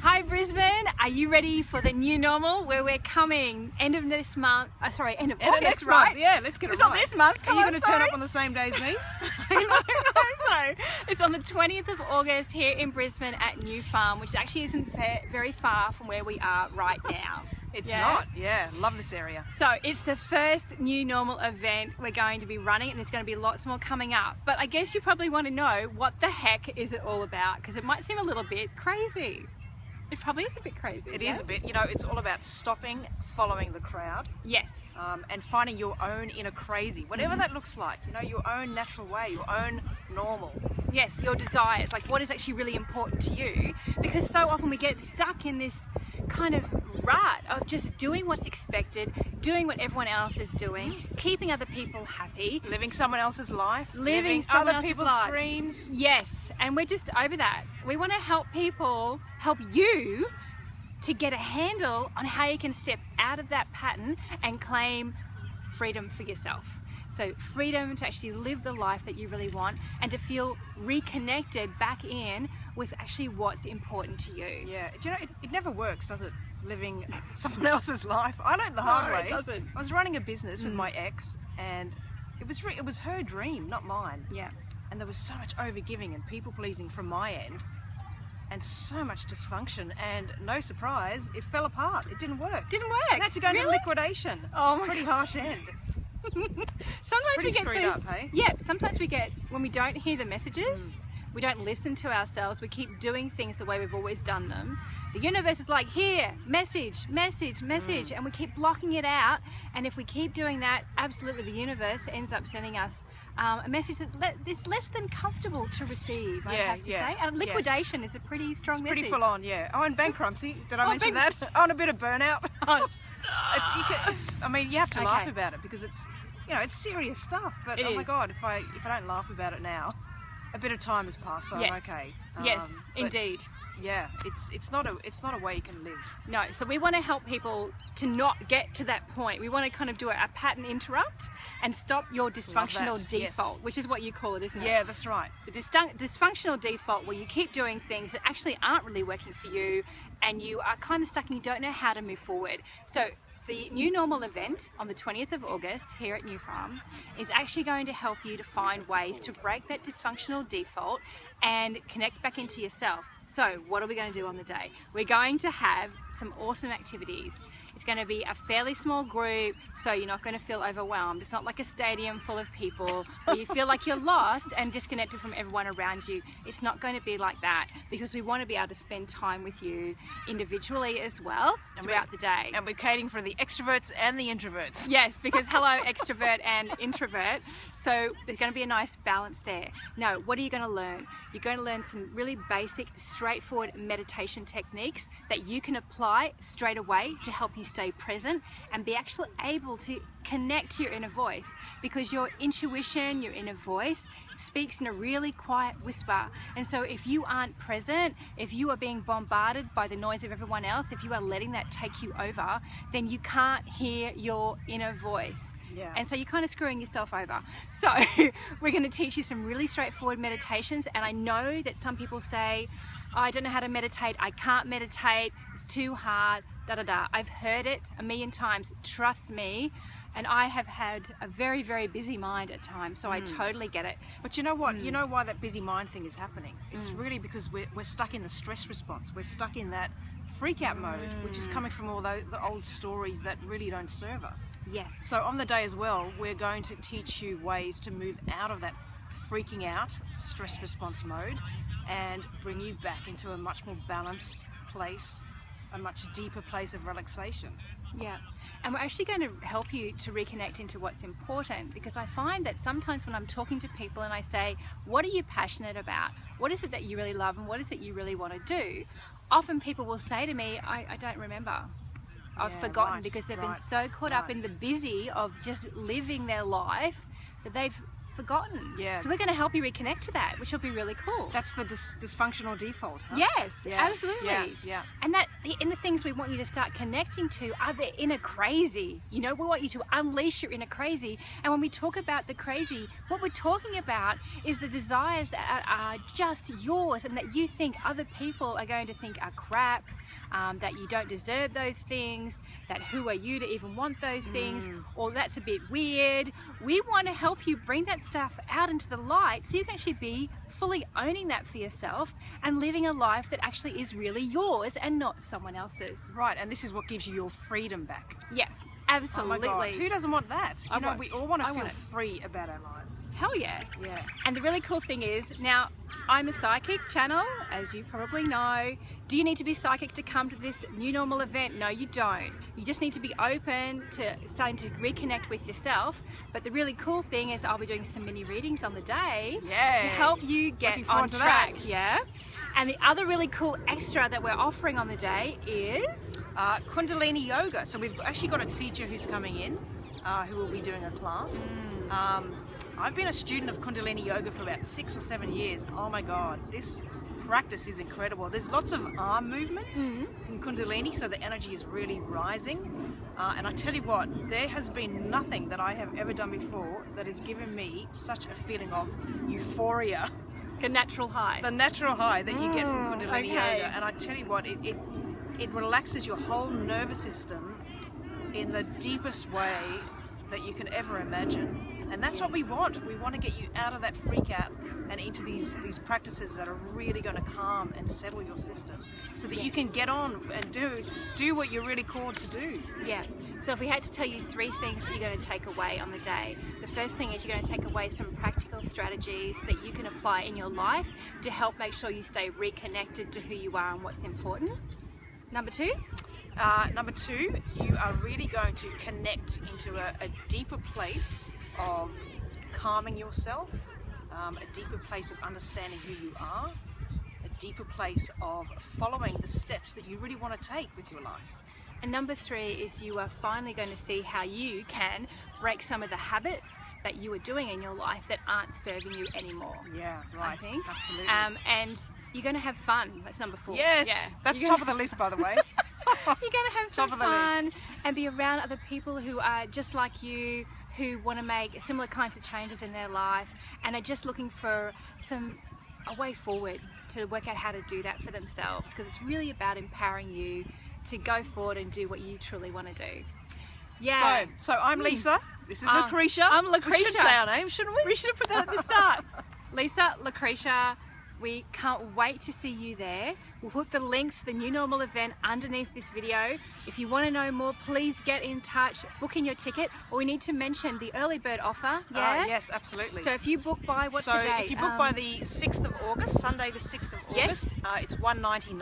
Hi Brisbane, are you ready for the new normal where we're coming end of this month, end of August, next right? month. Yeah, let's get it It's right. not this month. Are you going to turn up on the same day as me? So it's on the 20th of August here in Brisbane at New Farm, which actually isn't very far from where we are right now. It's not. Yeah, love this area. So it's the first new normal event we're going to be running, and there's going to be lots more coming up. But I guess you probably want to know, what the heck is it all about? Because it might seem a little bit crazy. It probably is a bit crazy. It is a bit. You know, it's all about stopping, following the crowd. Yes. And finding your own inner crazy, whatever that looks like. You know, your own natural way, your own normal. Yes, your desires, like what is actually really important to you. Because so often we get stuck in this kind of rut of just doing what's expected, doing what everyone else is doing, keeping other people happy, Living someone else's life, living other else's people's lives. dreams. Yes, and we're just over that. We want to help people, help you to get a handle on how you can step out of that pattern and claim freedom for yourself. So freedom to actually live the life that you really want and to feel reconnected back in with actually what's important to you. Yeah, do you know, it never works, does it? Living someone else's life. I learned the hard way. It doesn't. I was running a business with my ex, and it was her dream, not mine. Yeah. And there was so much overgiving and people pleasing from my end, and so much dysfunction. And no surprise, it fell apart. It didn't work. Didn't work. I had to go into liquidation. Oh my Pretty harsh end. Sometimes pretty we get screwed these. up, hey? Yeah. Sometimes we get, when we don't hear the messages, we don't listen to ourselves. We keep doing things the way we've always done them. The universe is like, here, message, message, message, and we keep blocking it out. And if we keep doing that, absolutely, the universe ends up sending us a message that is less than comfortable to receive. I have to say, and liquidation is a pretty strong message. Pretty full on, yeah. Oh, and bankruptcy. Did I mention that? On a bit of burnout. I mean, you have to laugh about it because it's, you know, it's serious stuff. But oh my God, if I don't laugh about it now, a bit of time has passed, so I'm okay. Yes, indeed. Yeah, it's not a way you can live. No, so we want to help people to not get to that point. We want to kind of do a pattern interrupt and stop your dysfunctional default, which is what you call it, isn't it? Yeah, that's right. The dysfunctional default, where you keep doing things that actually aren't really working for you, and you are kind of stuck and you don't know how to move forward. So the new normal event on the 20th of August here at New Farm is actually going to help you to find ways to break that dysfunctional default and connect back into yourself. So what are we going to do on the day? We're going to have some awesome activities. It's going to be a fairly small group, so you're not going to feel overwhelmed. It's not like a stadium full of people where you feel like you're lost and disconnected from everyone around you. It's not going to be like that, because we want to be able to spend time with you individually as well throughout the day. And we're catering for the extroverts and the introverts. Yes, because hello, extrovert and introvert. So there's going to be a nice balance there. Now, what are you going to learn? You're going to learn some really basic, straightforward meditation techniques that you can apply straight away to help you stay present and be actually able to connect to your inner voice, because your intuition, your inner voice, speaks in a really quiet whisper. And so if you aren't present, if you are being bombarded by the noise of everyone else, if you are letting that take you over, then you can't hear your inner voice. Yeah. And so you're kind of screwing yourself over. So we're going to teach you some really straightforward meditations. And I know that some people say, oh, I don't know how to meditate, I can't meditate, it's too hard, da da da. I've heard it a million times, trust me. And I have had a very, very busy mind at times, so I totally get it. But you know what? You know why that busy mind thing is happening? It's really because we're stuck in the stress response. We're stuck in that freak out mode, which is coming from all the old stories that really don't serve us. Yes. So on the day as well, we're going to teach you ways to move out of that freaking out stress response mode and bring you back into a much more balanced place, a much deeper place of relaxation. Yeah, and we're actually going to help you to reconnect into what's important, because I find that sometimes when I'm talking to people and I say, what are you passionate about? What is it that you really love and what is it you really want to do? Often people will say to me, I don't remember. I've forgotten, because they've been so caught up in the busy of just living their life that they've forgotten. Yeah. So we're going to help you reconnect to that, which will be really cool. That's the dysfunctional default, huh? Yes, Yeah. absolutely. Yeah. And that the inner things we want you to start connecting to are the inner crazy. You know, we want you to unleash your inner crazy. And when we talk about the crazy, what we're talking about is the desires that are just yours and that you think other people are going to think are crap, that you don't deserve those things, that who are you to even want those things, or that's a bit weird. We want to help you bring that stuff out into the light so you can actually be fully owning that for yourself and living a life that actually is really yours and not someone else's. Right, and this is what gives you your freedom back. Yeah, absolutely. Oh my God. Who doesn't want that? You know, we all want to feel it. free about our lives. Hell yeah. Yeah. And the really cool thing is, now I'm a psychic channel, as you probably know. Do you need to be psychic to come to this new normal event? No, you don't. You just need to be open to starting to reconnect with yourself. But the really cool thing is I'll be doing some mini readings on the day to help you get on track. Yeah. And the other really cool extra that we're offering on the day is Kundalini yoga. So we've actually got a teacher who's coming in who will be doing a class. I've been a student of Kundalini yoga for about 6 or 7 years. Oh my God, this practice is incredible. There's lots of arm movements in Kundalini, so the energy is really rising. And I tell you what, there has been nothing that I have ever done before that has given me such a feeling of euphoria. a natural high. The natural high that you get from Kundalini yoga. And I tell you what, it relaxes your whole nervous system in the deepest way that you can ever imagine. And that's what we want. We want to get you out of that freak out and into these practices that are really going to calm and settle your system so that you can get on and do what you're really called to do. Yeah. So if we had to tell you 3 things that you're going to take away on the day, the first thing is you're going to take away some practical strategies that you can apply in your life to help make sure you stay reconnected to who you are and what's important. Number 2? Number 2, you are really going to connect into a deeper place of calming yourself, a deeper place of understanding who you are, a deeper place of following the steps that you really want to take with your life. And number 3 is you are finally going to see how you can break some of the habits that you are doing in your life that aren't serving you anymore. Yeah, right. I think. Absolutely. And you're going to have fun. That's number 4. Yes, yeah. That's top of the list, by the way. You're going to have some fun and be around other people who are just like you, who want to make similar kinds of changes in their life and are just looking for a way forward to work out how to do that for themselves, because it's really about empowering you to go forward and do what you truly want to do. Yeah. So I'm Lisa. This is Lucretia. I'm Lucretia. We should say our name, shouldn't we? We should have put that at the start. Lisa, Lucretia, we can't wait to see you there. We'll put the links for the New Normal event underneath this video. If you want to know more, please get in touch, book in your ticket, or we need to mention the early bird offer. Yeah? Yes, absolutely. So if you book by, what's the date? If you book by the 6th of August, Sunday the 6th of August, it's $199.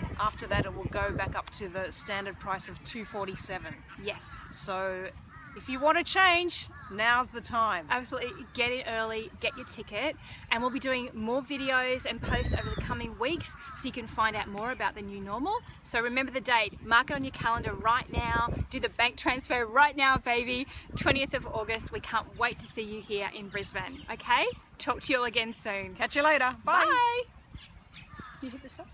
Yes. After that, it will go back up to the standard price of $247. Yes. So if you want to change, now's the time. Absolutely. Get in early, get your ticket, and we'll be doing more videos and posts over the coming weeks so you can find out more about the new normal. So remember the date, mark it on your calendar right now, do the bank transfer right now, baby. 20th of August. We can't wait to see you here in Brisbane. Okay? Talk to you all again soon. Catch you later. Bye. Bye. You hit the stop?